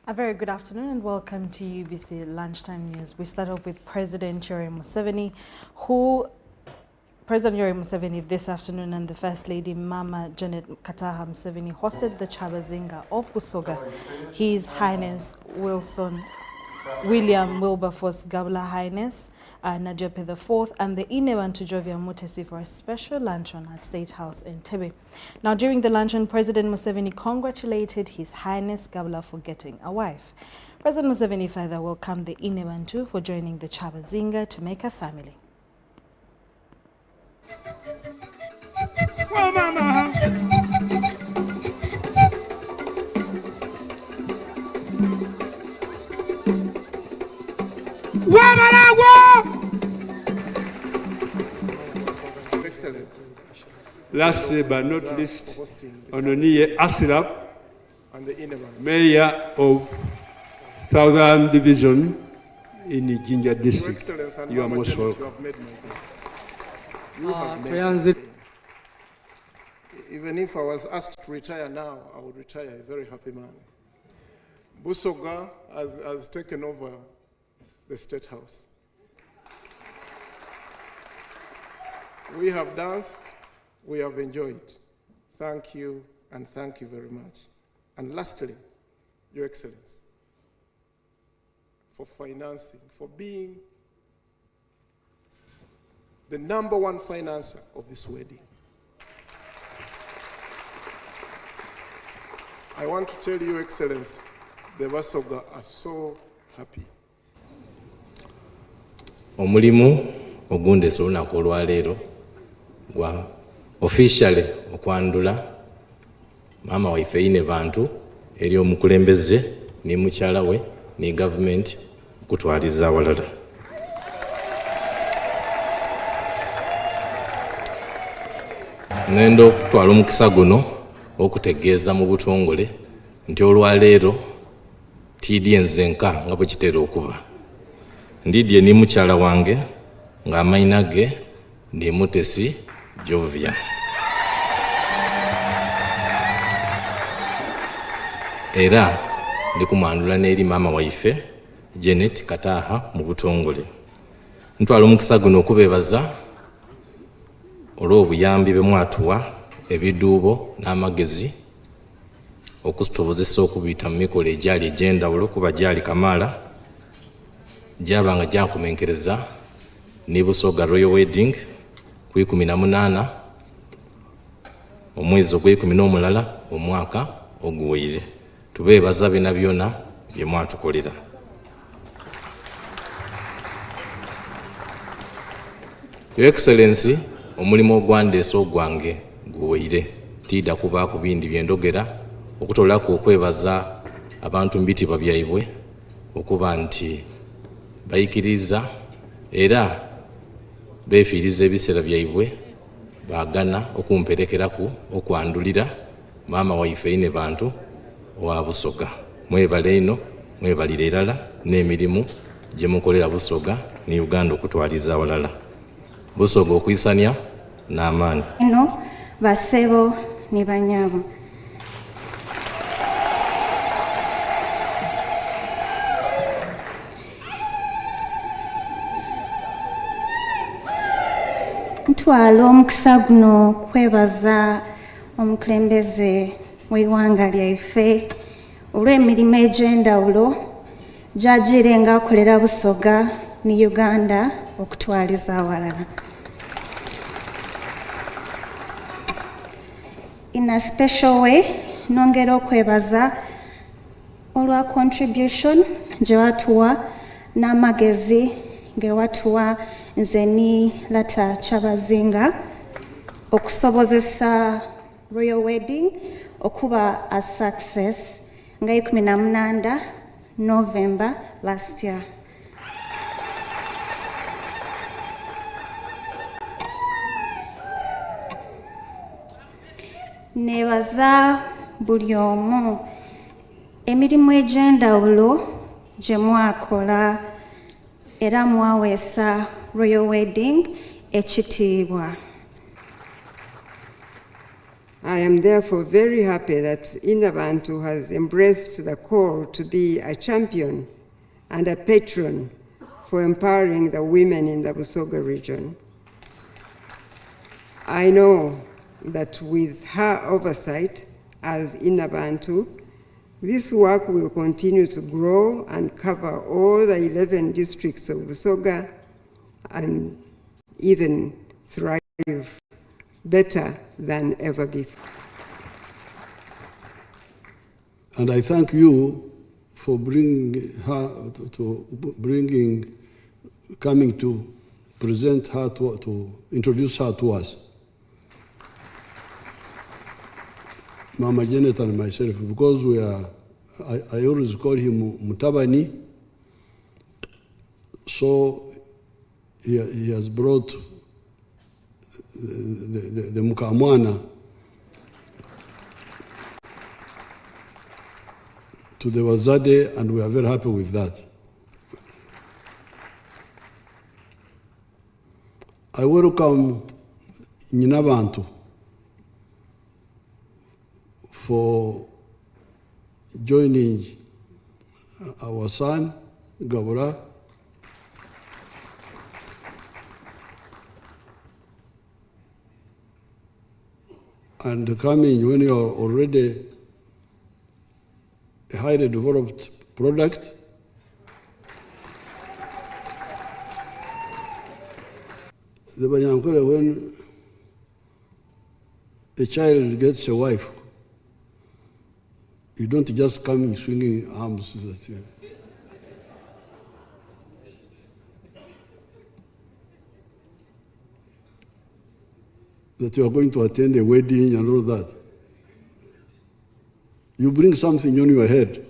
A very good afternoon and welcome to UBC Lunchtime News. We start off with President Sharon Museveni this afternoon and the First Lady Mama Janet Kataha Museveni hosted the Chabazinga of Busoga, His Highness William Wilberforce Gabula Highness Najope IV and the Inebantu Jovia Mutesi for a special luncheon at State House in Tebe. Now, during the luncheon, President Museveni congratulated His Highness Gabula for getting a wife. President Museveni further welcomed the Inebantu for joining the Chabazinga to make a family. Excellence. Last but not least, Ononiye Asirap, Mayor of Southern Division in the Jinja District. You are most welcome. Even if I was asked to retire now, I would retire a very happy man. Busoga has taken over the State House. We have danced, we have enjoyed. Thank you, and thank you very much. And lastly, Your Excellency, for financing, for being the #1 financer of this wedding. I want to tell you, Excellency, the Basoga are so happy. Omulimu ogundese olunaku olwaleero gwa officially okwandula maama waife Inebantu eri omukulembeze ne mukyala we ne government okutwaliza awalala. Ngendo okutwala omukisa guno okutegeeza mu butongole nti olwaleero tidye nzenka nga bwe kitera okuba. Ndidye ni mukyala wange nga amayina ge ndi Mutesi Jovia. Era ndi kumwandula n'eri maama waife Janet Kataha mu butongole. Ntwala omukisa guno okubeebaza olw'obuyambi bwe mwatuwa ebiduubo n'amagezi okusobozesa okubiyita mu mikolo egyali egy'endawulo kuba gyali kamaala gyabanga gyankomenkereza ne Busoga Royal Wedding ku 18 omwezi ogw'11 omwaka oguwere. Tubeebaza bina byonna bye mwatukolera. Your Excellency, omulimu ogwandeese ogwange guwere tidda kubaako bindi byendogera okutolaku okwebaza abantu mu bitibwa byaibwe okuba nti bayikiriza era beefiiriza ebiseera byaibwe baagana okumperekeraku okwandulira maama waife Inebantu owa Busoga. Mwebale ino mwebalire erala n'emirimu gye mukolera Busoga ne Uganda okutwaliza awalala. Busoga okuyisania n'amaanyi. Eno basebo ne banyaabo. Ntwala omukisa guno kwebaza omukulembeze w'eggwanga lyaife olw'emirimu egy'endawulo gy'agiire ng'akolera Busoga ne Uganda okutwaliza awalala. In a special way, nongera okwebaza olwa contribution gye watuwa n'amagezi ge watuwa nze ni Lata Chabazinga okusobozesa Royal Wedding okuba a success nga 18 November last year. Nebaza buli omu emirimu egy'endawulo gye mwakola era mwaweesa Royal Wedding ekitiibwa. I am therefore very happy that Inabantu has embraced the call to be a champion and a patron for empowering the women in the Busoga region. I know that with her oversight as Inabantu, this work will continue to grow and cover all the 11 districts of Busoga and even thrive better than ever before. And I thank you for coming to present her, to introduce her to us. Mama Janet and myself, because I always call him Mutabani, so he has brought the Mukamwana to the Wazade, and we are very happy with that. I welcome Nyinabantu for joining our son, Gabura, and coming when you are already a highly developed product. The Banyankore, when a child gets a wife, you don't just come in swinging arms. That you are going to attend a wedding and all that. You bring something on your head.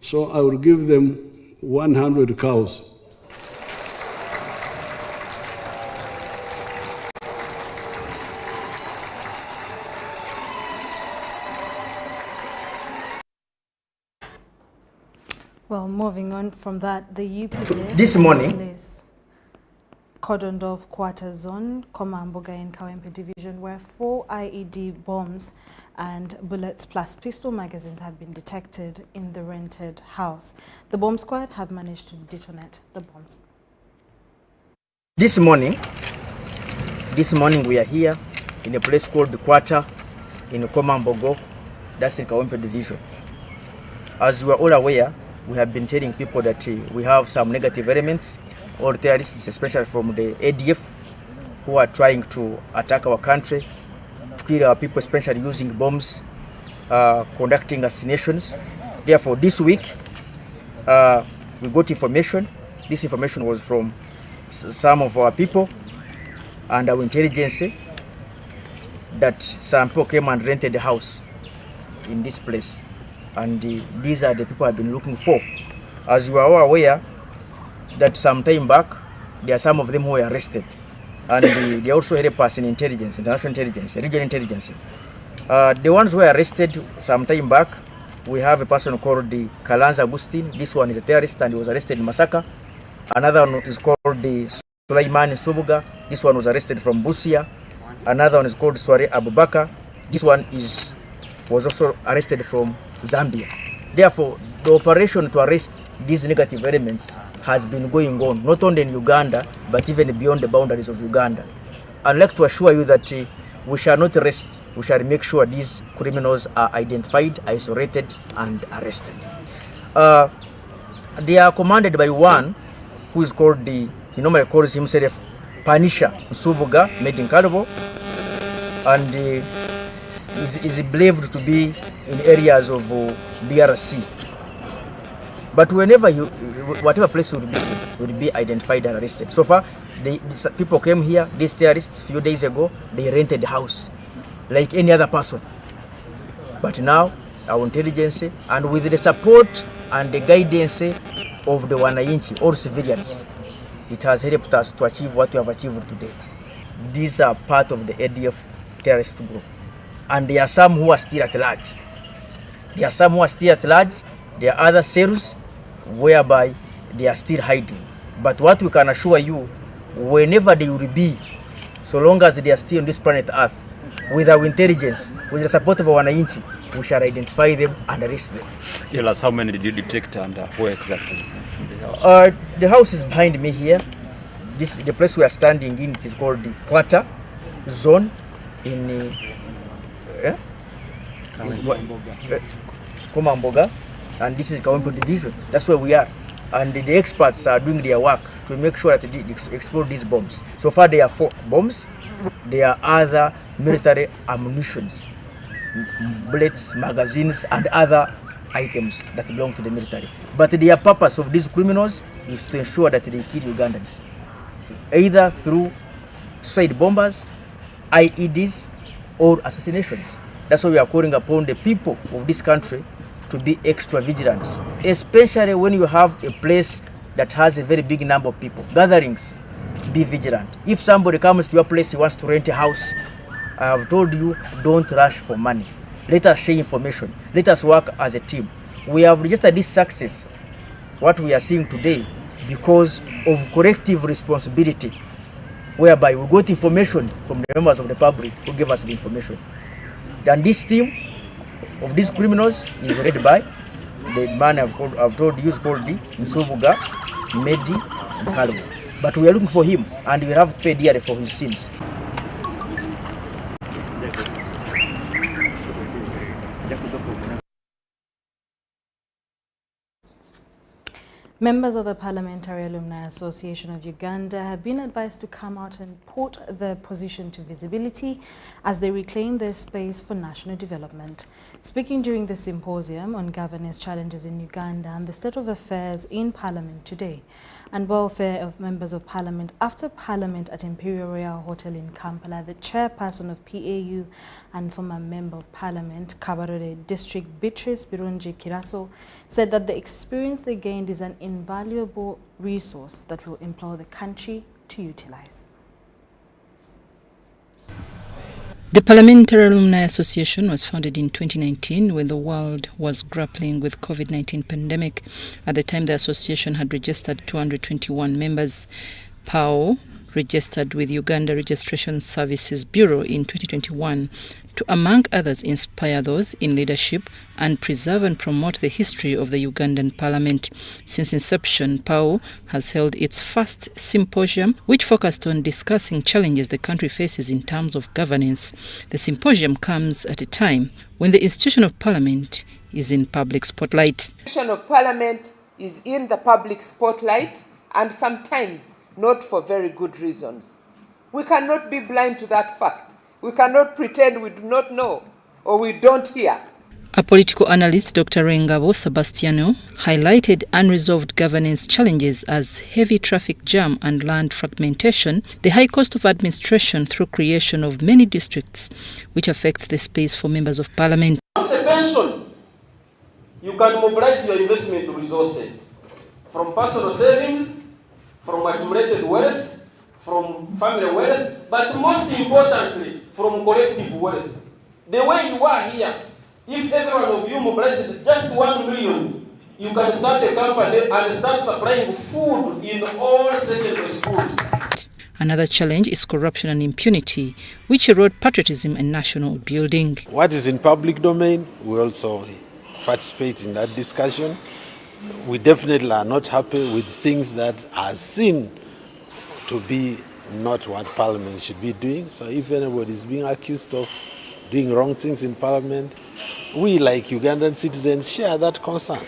So I will give them 100 cows. Well, moving on from that, the UPDF this morning cordoned off Quarter Zone, Komamboga in Kawempe Division, where 4 IED bombs and bullets plus pistol magazines have been detected in the rented house. The bomb squad have managed to detonate the bombs. This morning we are here in a place called Quarter in Komambogo, that's in Kawempe Division. As we are all aware, we have been telling people that we have some negative elements or terrorists, especially from the ADF, who are trying to attack our country, to kill our people, especially using bombs, conducting assassinations. Therefore, this week, we got information. This information was from some of our people and our intelligence that some people came and rented the house in this place. And these are the people I've been looking for. As you are all aware, that some time back, there are some of them who were arrested. And they also help us in intelligence, international intelligence, regional intelligence. The ones who were arrested some time back, we have a person called the Kalanza Agustin. This one is a terrorist and he was arrested in Masaka. Another one is called the Sulaiman Subuga. This one was arrested from Busia. Another one is called Sware Abubakar. This one was also arrested from Zambia. Therefore, the operation to arrest these negative elements has been going on, not only in Uganda, but even beyond the boundaries of Uganda. I'd like to assure you that we shall not rest. We shall make sure these criminals are identified, isolated, and arrested. They are commanded by one who is called he normally calls himself Panisha Nsubuga, made in Kalabo, and is believed to be in areas of DRC. But whenever whatever place would be identified and arrested. So far, these people came here, these terrorists, few days ago, they rented the house like any other person. But now, our intelligence, and with the support and the guidance of the Wananchi, all civilians, it has helped us to achieve what we have achieved today. These are part of the ADF terrorist group. And there are some who are still at large. There are other cells whereby they are still hiding. But what we can assure you, whenever they will be So long as they are still on this planet Earth, with our intelligence, with the support of our wananchi, we shall identify them and arrest them. Tell us, how many did you detect and where exactly? The house is behind me here. The place we are standing in, it is called the Quarter Zone in Komamboga, and this is Kawempe Division. That's where we are. And the experts are doing their work to make sure that they explode these bombs. So far there are 4 bombs. There are other military ammunitions, bullets, magazines, and other items that belong to the military. But the purpose of these criminals is to ensure that they kill Ugandans, either through suicide bombers, IEDs, or assassinations. That's why we are calling upon the people of this country to be extra vigilant, especially when you have a place that has a very big number of people. Gatherings, be vigilant. If somebody comes to your place, he wants to rent a house, I have told you, don't rush for money. Let us share information. Let us work as a team. We have registered this success, what we are seeing today, because of collective responsibility, whereby we got information from the members of the public who gave us the information. And this team of these criminals is led by the man I've told you is called Nsubuga, Medi, and Kalwa. But we are looking for him, and we have paid dearly for his sins. Members of the Parliamentary Alumni Association of Uganda have been advised to come out and put their position to visibility as they reclaim their space for national development. Speaking during the symposium on governance challenges in Uganda and the state of affairs in Parliament today and welfare of members of Parliament after Parliament at Imperial Royal Hotel in Kampala, the chairperson of PAU and former member of Parliament, Kabarore District Beatrice Birungi Kiraso, said that the experience they gained is an invaluable resource that will implore the country to utilize. The Parliamentary Alumni Association was founded in 2019 when the world was grappling with COVID-19 pandemic. At the time, the association had registered 221 members. PAO registered with Uganda Registration Services Bureau in 2021 to, among others, inspire those in leadership and preserve and promote the history of the Ugandan Parliament. Since inception, PAO has held its first symposium, which focused on discussing challenges the country faces in terms of governance. The symposium comes at a time when the institution of Parliament is in public spotlight. The institution of Parliament is in the public spotlight, and sometimes not for very good reasons. We cannot be blind to that fact. We cannot pretend we do not know or we don't hear. A political analyst, Dr. Rengabo Sebastiano, highlighted unresolved governance challenges as heavy traffic jam and land fragmentation, the high cost of administration through creation of many districts, which affects the space for members of Parliament. From the pension, you can mobilize your investment resources from personal savings, from accumulated wealth, from family wealth, but most importantly, from collective wealth. The way you are here, if every one of you mobilizes just 1 million, you can start a company and start supplying food in all secondary schools. Another challenge is corruption and impunity, which erode patriotism and national building. What is in public domain, we also participate in that discussion. We definitely are not happy with things that are seen to be not what Parliament should be doing. So if anybody is being accused of doing wrong things in Parliament, we, like Ugandan citizens, share that concern.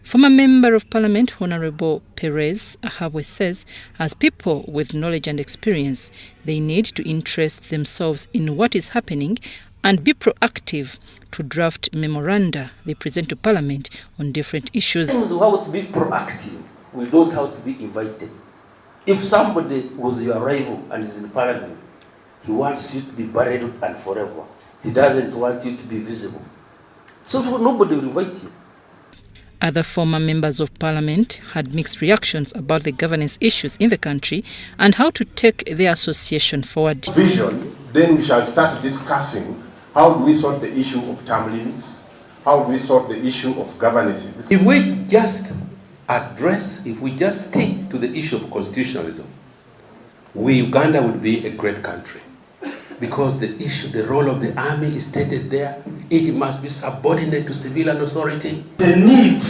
Former Member of Parliament Honorable Perez Ahabwe says, as people with knowledge and experience, they need to interest themselves in what is happening and be proactive to draft memoranda they present to Parliament on different issues. We have to be proactive. We don't have to be invited. If somebody was your rival and is in Parliament, he wants you to be buried and forever. He doesn't want you to be visible. So nobody will invite you. Other former members of Parliament had mixed reactions about the governance issues in the country and how to take their association forward. Vision, then we shall start discussing how do we sort the issue of term limits, how do we sort the issue of governance. If we just stick to the issue of constitutionalism, Uganda would be a great country. Because the role of the army is stated there, it must be subordinate to civilian authority. The need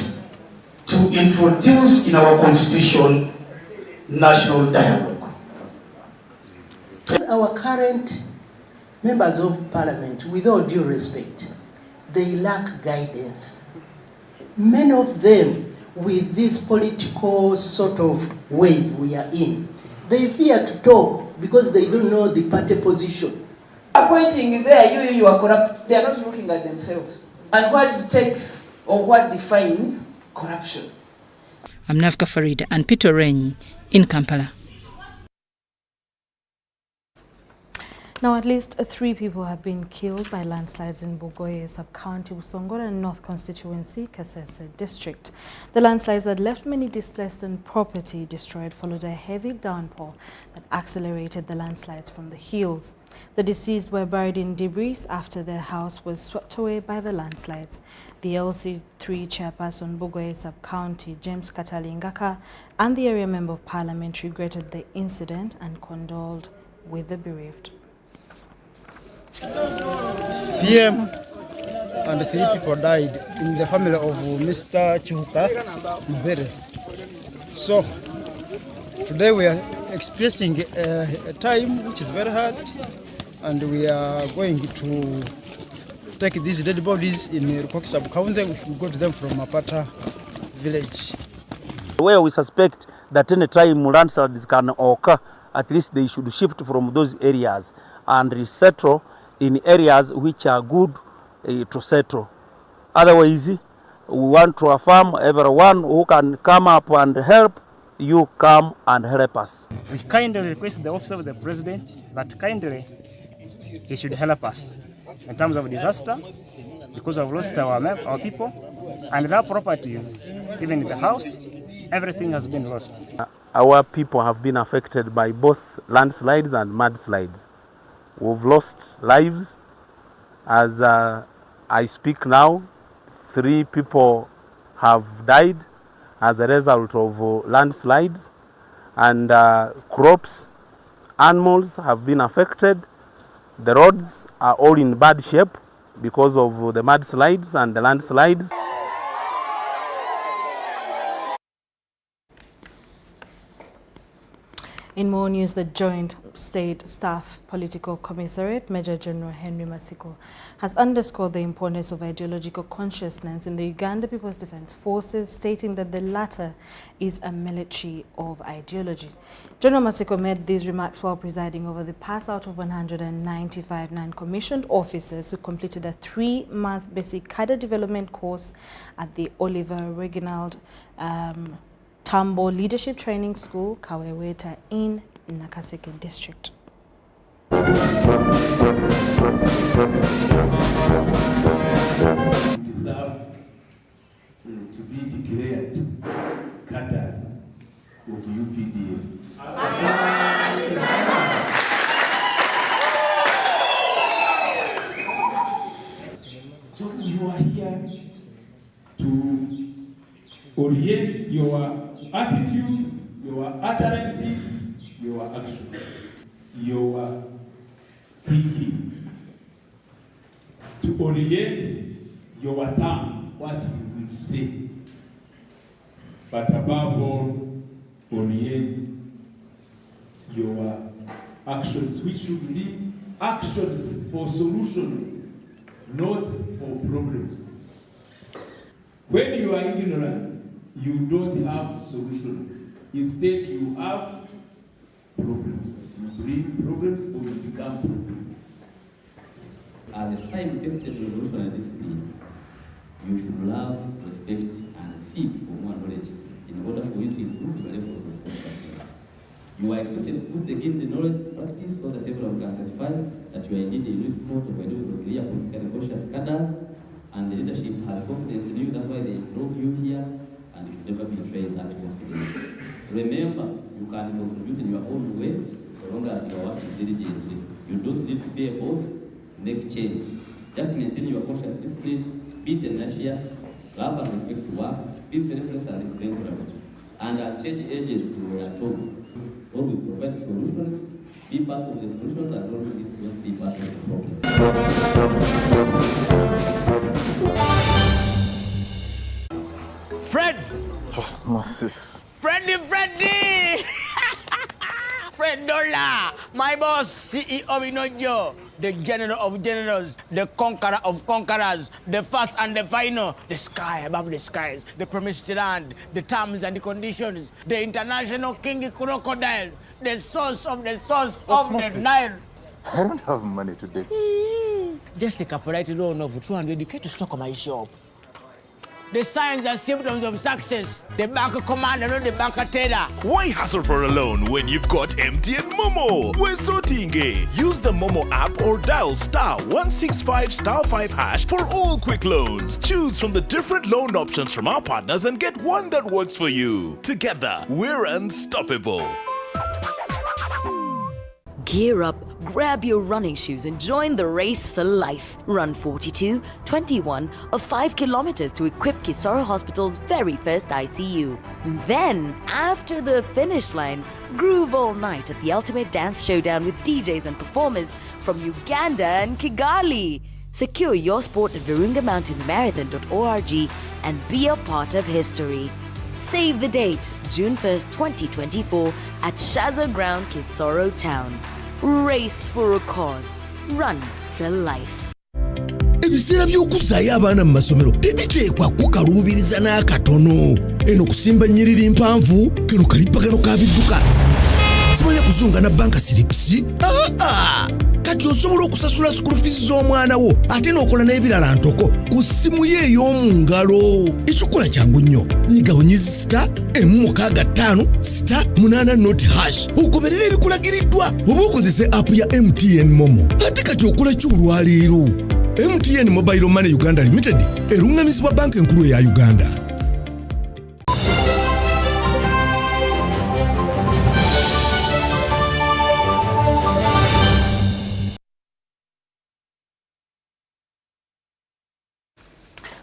to introduce in our constitution national dialogue. Our current members of parliament, with all due respect, they lack guidance. Many of them, with this political sort of wave we are in, they fear to talk because they don't know the party position. Appointing there, you are corrupt. They are not looking at themselves and what it takes or what defines corruption. I'm Navka Farid and Peter Rain in Kampala. Now, at least 3 people have been killed by landslides in Bugoye sub-county, Busongola North Constituency, Kasese District. The landslides that left many displaced and property destroyed followed a heavy downpour that accelerated the landslides from the hills. The deceased were buried in debris after their house was swept away by the landslides. The LC3 chairperson, Bugoye sub-county, James Katalingaka, and the area member of parliament regretted the incident and condoled with the bereaved. PM and 3 people died in the family of Mr. Chihuka Mbere. So today we are experiencing a time which is very hard, and we are going to take these dead bodies in Rukoki sub-county. We got them from Apata village, where we suspect that any time landslides can occur, at least they should shift from those areas and resettle in areas which are good to settle. Otherwise, we want to affirm everyone who can come up and help, you come and help us. We kindly request the office of the president that kindly he should help us in terms of disaster, because we've lost our people and their properties, even the house, everything has been lost. Our people have been affected by both landslides and mudslides. We've lost lives. As I speak now, 3 people have died as a result of landslides, and crops, animals have been affected. The roads are all in bad shape because of the mudslides and the landslides. In more news, the Joint State Staff Political Commissariat, Major General Henry Masiko, has underscored the importance of ideological consciousness in the Uganda People's Defense Forces, stating that the latter is a military of ideology. General Masiko made these remarks while presiding over the pass-out of 195 non-commissioned officers who completed a 3-month basic cadre development course at the Oliver Reginald Tambo Leadership Training School, Kaweweta, in Nakaseke District. Deserve to be declared cadres of UPDF. So you are here to orient your attitudes, your utterances, your actions, your thinking, to orient your tongue, what you will say, but above all, orient your actions, which should be actions for solutions, not for problems. When you are ignorant, you don't have solutions. Instead, you have problems. You bring problems or you become problems. As a time-tested revolutionary discipline, you should love, respect, and seek for more knowledge in order for you to improve your levels of consciousness. You are expected to put again the knowledge to practice so that everyone can satisfy that you are indeed a report of a clear politically conscious cadres, and the leadership has confidence in you. That's why they brought you here, and you should never betray that confidence. Remember, you can contribute in your own way so long as you are working diligently. You don't need to be a boss to make change. Just maintain your conscious discipline, be tenacious, love and respect to work, be selfless and exemplary. And as change agents, you were told, Always provide solutions, be part of the solutions, and always don't be part of the problem. Fred! Osmosis. Freddy! Fred Dollar, my boss, CEO Inojo, the general of generals, the conqueror of conquerors, the first and the final, the sky above the skies, the promised land, the terms and the conditions, the international king crocodile, the source of the Nile. I don't have money today. Just take a polite loan of 200k to stock my shop. The signs and symptoms of success. The bank commander, not the bank teller. Why hassle for a loan when you've got MTN Momo? We're sorting. Use the Momo app or dial *165*5# for all quick loans. Choose from the different loan options from our partners and get one that works for you. Together, we're unstoppable. Gear up, grab your running shoes and join the race for life. Run 42, 21 or 5 kilometers to equip Kisoro Hospital's very first ICU. Then, after the finish line, groove all night at the ultimate dance showdown with DJs and performers from Uganda and Kigali. Secure your sport at virungamountainmarathon.org and be a part of history. Save the date, June 1st, 2024 at Shaza Ground, Kisoro Town. Race for a cause. Run for life. Ebiseera by'okuzaayo abaana mu masomero tebiteekwa kukaluubiriza n'akatono. Eno kusimba nnyiriri mpanvu kano kalippagano ka bidduka. Simanya kuzunga na banka siripsi. Kati osobola okusasula school fees z'omwana wo ate n'okola n'ebirala ntoko ku ssimu ye ey'omu ngalo. Ekikola kyangu nnyo. Nyiga bunyizi *185*8 ogoberera ebikulagiriddwa oba okozese app ya MTN Momo. Ate kati okola ki olwaleero? MTN Mobile Money Uganda Limited erungamizibwa banka enkulu eya Uganda.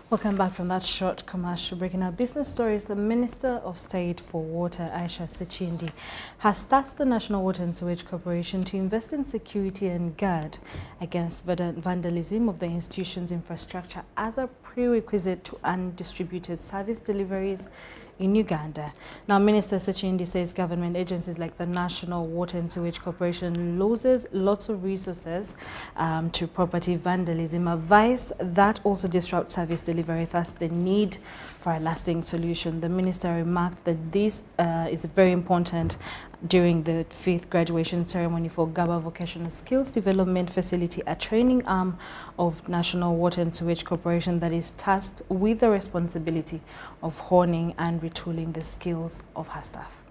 Welcome back from that short commercial break. In our business stories, the Minister of State for Water, Aisha Sechindi, has tasked the National Water and Sewage Corporation to invest in security and guard against vandalism of the institution's infrastructure as a prerequisite to undistributed service deliveries in Uganda. Now, Minister Sechindi says government agencies like the National Water and Sewage Corporation loses lots of resources to property vandalism, a vice that also disrupts service delivery, thus the need for a lasting solution. The minister remarked that this is very important during the 5th graduation ceremony for Gaba Vocational Skills Development Facility, a training arm of National Water and Sewage Corporation that is tasked with the responsibility of honing and retooling the skills of her staff.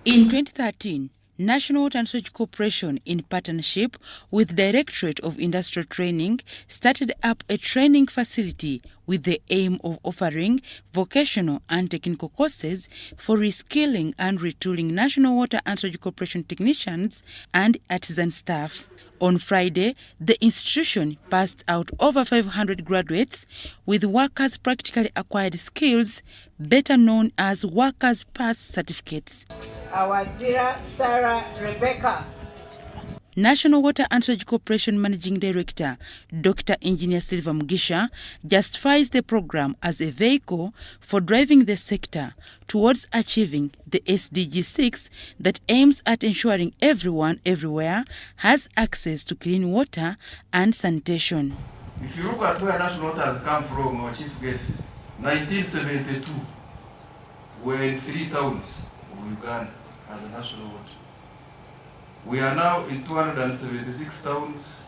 In 2013, National Water and Sewage Corporation, in partnership with Directorate of Industrial Training, started up a training facility with the aim of offering vocational and technical courses for reskilling and retooling National Water and Sewage Corporation technicians and artisan staff. On Friday, the institution passed out over 500 graduates with workers' practically acquired skills, better known as workers' pass certificates. Our dear Sarah Rebecca. National Water and Sewage Corporation Managing Director, Dr. Engineer Silva Mugisha, justifies the program as a vehicle for driving the sector towards achieving the SDG 6 that aims at ensuring everyone, everywhere, has access to clean water and sanitation. If you look at where national water has come from, our chief guest, 1972, we're in 3 towns of Uganda as a national water. We are now in 276 towns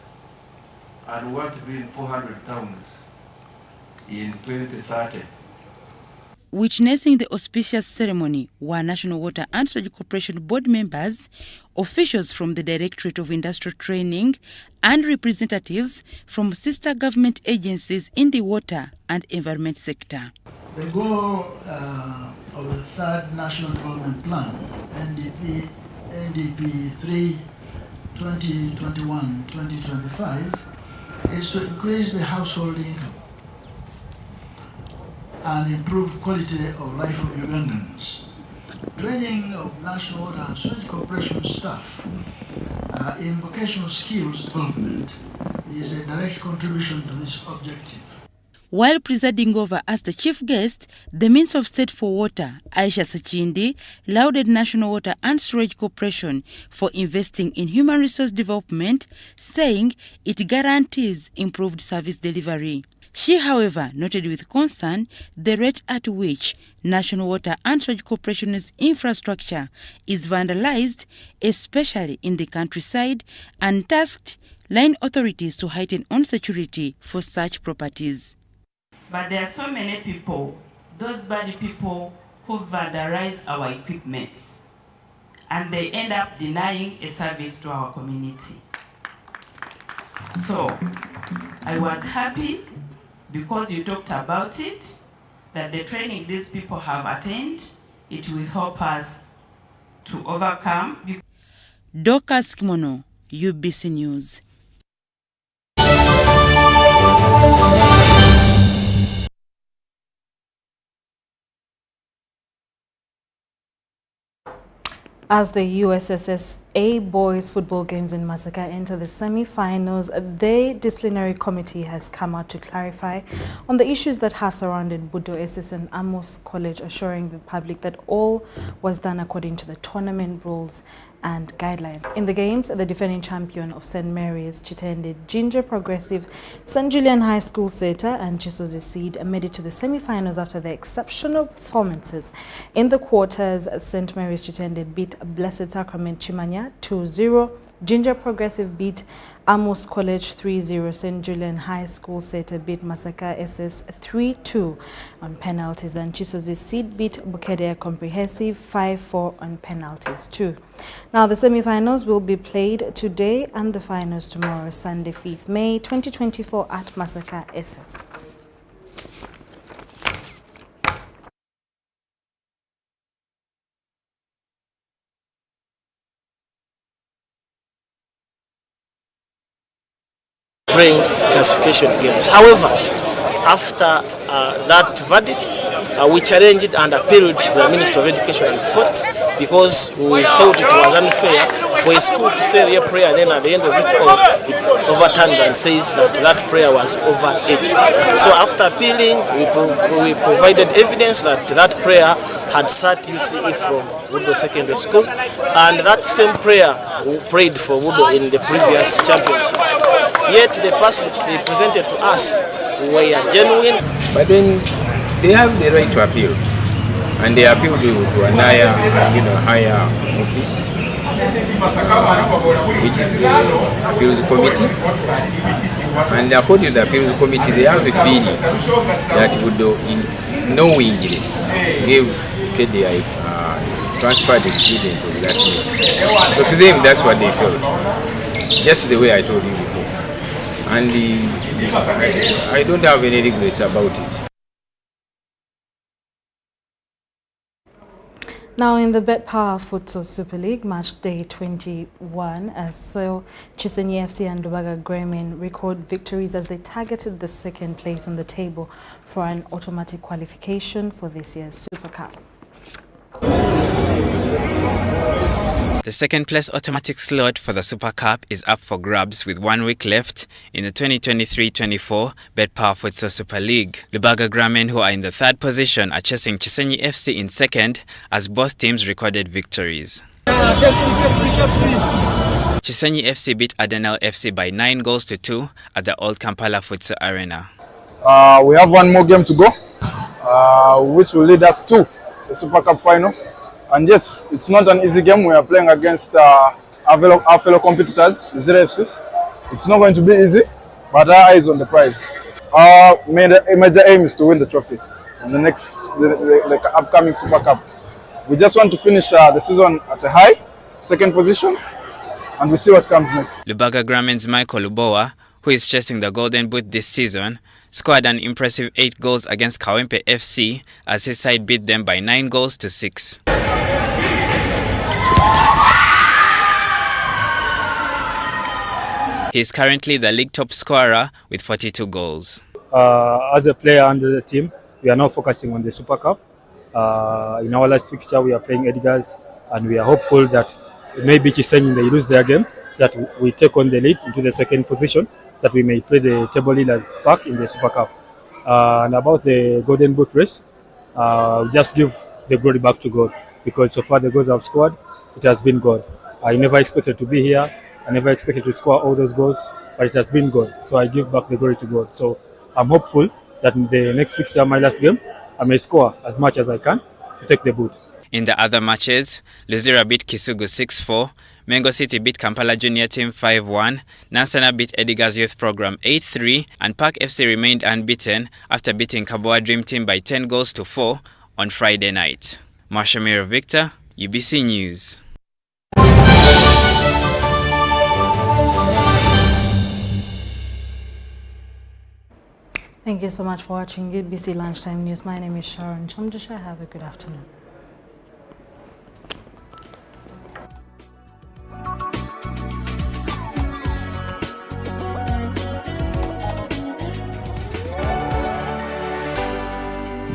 and want to be in 400 towns in 2030. Witnessing the auspicious ceremony were National Water and Sewage Corporation board members, officials from the Directorate of Industrial Training, and representatives from sister government agencies in the water and environment sector. The goal of the 3rd National Development Plan, NDP 3 2021-2025, is to increase the household income and improve quality of life of Ugandans. Training of National Water and Sewage Corporation staff in vocational skills development is a direct contribution to this objective. While presiding over as the chief guest, the Minister of State for Water, Aisha Sachindi, lauded National Water and Sewage Corporation for investing in human resource development, saying it guarantees improved service delivery. She, however, noted with concern the rate at which National Water and Sewage Corporation's infrastructure is vandalized, especially in the countryside, and tasked line authorities to heighten on security for such properties. But there are so many people, those bad people who vandalize our equipment, and they end up denying a service to our community. So I was happy because you talked about it, that the training these people have attained, it will help us to overcome. Dorcas Kimono, UBC News. As the USSS A boys football games in Masaka enter the semi-finals, the disciplinary committee has come out to clarify on the issues that have surrounded Budo SS and Amos College, assuring the public that all was done according to the tournament rules and guidelines. In the games, the defending champion of St. Mary's, Chitende Ginger Progressive, St. Julian High School Seta and Chisozi Seed made it to the semi-finals after their exceptional performances. In the quarters, St. Mary's Chitende beat Blessed Sacrament Chimanya 2-0. Ginger Progressive beat Amos College 3-0. St. Julian High School Seta beat Masaka SS 3-2 on penalties, and Chisozi Seed beat Bukedea Comprehensive 5-4 on penalties too. Now the semi-finals will be played today and the finals tomorrow, Sunday 5th May 2024 at Masaka SS. Playing classification games. However, after that verdict, we challenged and appealed to the Ministry of Education and Sports because we thought it was unfair for a school to say their prayer, then at the end of it all, it overturns and says that that prayer was overaged. So after appealing, we provided evidence that that prayer had sat UCE from Wudo Secondary School, and that same prayer we prayed for Wudo in the previous championships. Yet the pass-slips they presented to us were genuine. But then they have the right to appeal, and they appeal to an higher office, which is the appeals committee. And according to the appeals committee, they have a feeling that Wudo knowingly gave KDI transfer the student of that name. So to them, that's what they felt. Just the way I told you before. And I don't have any regrets about it. Now in the Bet Power Futsal Super League, match day 21, so Chisenyi FC and Lubaga Gremen record victories as they targeted the second place on the table for an automatic qualification for this year's Super Cup. The second place automatic slot for the Super Cup is up for grabs with 1 week left in the 2023-24 Bet Power Futsal Super League. Lubaga Gremen, who are in the third position, are chasing Chisenyi FC in second as both teams recorded victories. Chisenyi FC beat Adenel FC by 9-2 at the Old Kampala Futsal Arena. We have one more game to go, which will lead us to the Super Cup final. And yes, it's not an easy game. We are playing against our fellow competitors, Zero FC. It's not going to be easy, but our eyes on the prize. Our major aim is to win the trophy in the upcoming Super Cup. We just want to finish the season at a high, second position, and we see what comes next. Lubaga Gremen's Michael Lubowa, who is chasing the Golden Boot this season, scored an impressive 8 goals against Kawempe FC as his side beat them by 9-6. He is currently the league top scorer with 42 goals. As a player and the team, we are now focusing on the Super Cup. In our last fixture, we are playing Edgar's, and we are hopeful that maybe Chisenyi they lose their game, so that we take on the lead into the second position, so that we may play the table leaders back in the Super Cup. And about the Golden Boot race, just give the glory back to God, because so far the goals I've scored, it has been God. I never expected to be here. I never expected to score all those goals, but it has been God. So I give back the glory to God. So I'm hopeful that in the next fixture, my last game, I may score as much as I can to take the boot. In the other matches, Luzira beat Kisugu 6-4, Mengo City beat Kampala Junior Team 5-1, Nansana beat Edgar's Youth Program 8-3, and Park FC remained unbeaten after beating Kaboa Dream Team by 10 goals to 4 on Friday night. Marshamiro Victor, UBC News. Thank you so much for watching UBC Lunchtime News. My name is Sharon Kyomugisha. Have a good afternoon.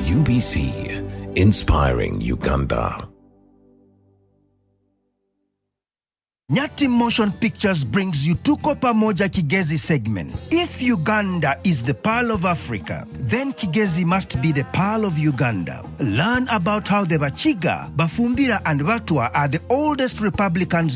UBC, inspiring Uganda. Nyati Motion Pictures brings you Tuko Pamoja Kigezi segment. If Uganda is the pearl of Africa, then Kigezi must be the pearl of Uganda. Learn about how the Bachiga, Bafumbira and Batwa are the oldest Republicans in